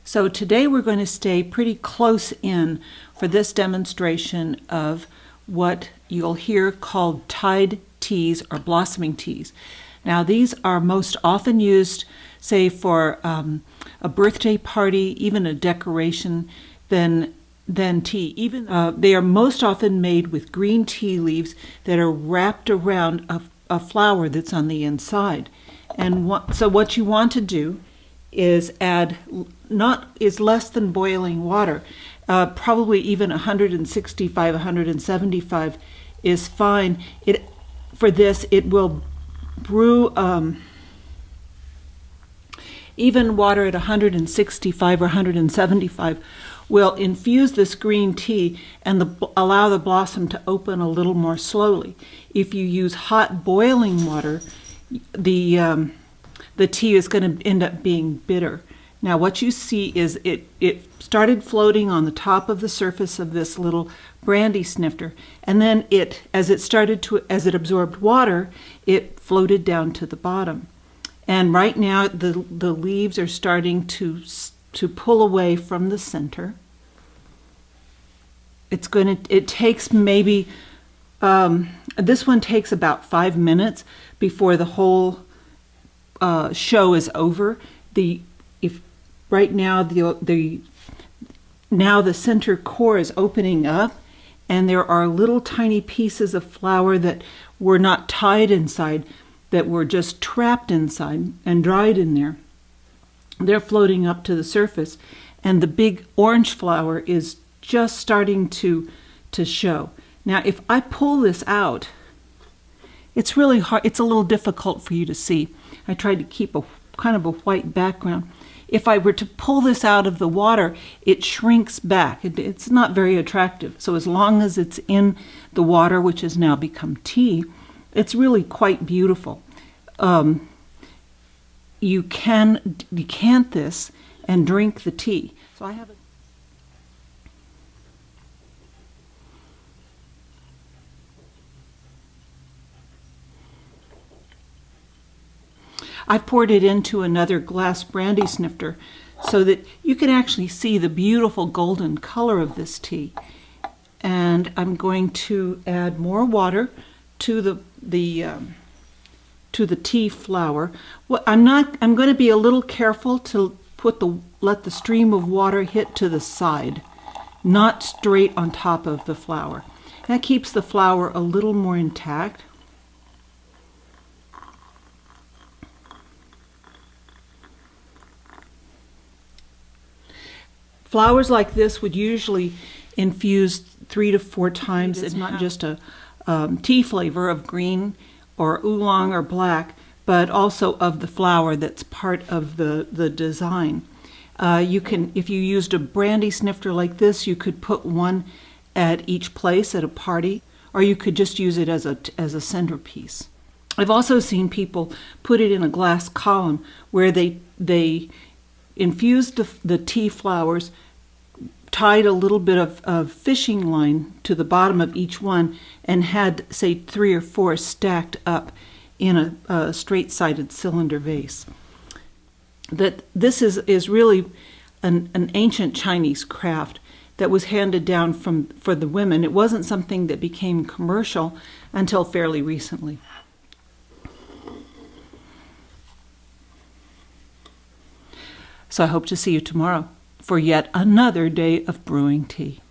So today we're going to stay pretty close in for this demonstration of what you'll hear called tied teas or blossoming teas. Now these are most often used, say, for a birthday party, even a decoration, than tea. Even they are most often made with green tea leaves that are wrapped around a flower that's on the inside. And so what you want to do is add less than boiling water. Probably even 165, 175 is fine. For this, it will brew even water at 165 or 175 will infuse this green tea and allow the blossom to open a little more slowly. If you use hot boiling water, the tea is going to end up being bitter. Now what you see is it started floating on the top of the surface of this little brandy snifter, and then as it absorbed water, it floated down to the bottom. And right now the leaves are starting to pull away from the center. It takes maybe this one takes about 5 minutes before the whole show is over. Right now the center core is opening up, and there are little tiny pieces of flour that were not tied inside, that were just trapped inside and dried in there. They're floating up to the surface, and the big orange flower is just starting to show. Now if I pull this out, it's really hard. It's a little difficult for you to see. I tried to keep a kind of a white background. If I were to pull this out of the water, it shrinks back. It's not very attractive. So as long as it's in the water, which has now become tea, it's really quite beautiful. You can decant this and drink the tea. So I have I've poured it into another glass brandy snifter so that you can actually see the beautiful golden color of this tea. And I'm going to add more water to the tea flower. I'm going to be a little careful to let the stream of water hit to the side, not straight on top of the flower. That keeps the flower a little more intact. Flowers like this would usually infuse 3 to 4 times. It's not just a tea flavor of green or oolong or black, but also of the flower that's part of the design. If you used a brandy snifter like this, you could put one at each place at a party, or you could just use it as a centerpiece. I've also seen people put it in a glass column where they infused the tea flowers, tied a little bit of fishing line to the bottom of each one, and had, say, 3 or 4 stacked up in a straight-sided cylinder vase. This is really an ancient Chinese craft that was handed down for the women. It wasn't something that became commercial until fairly recently. So I hope to see you tomorrow for yet another day of brewing tea.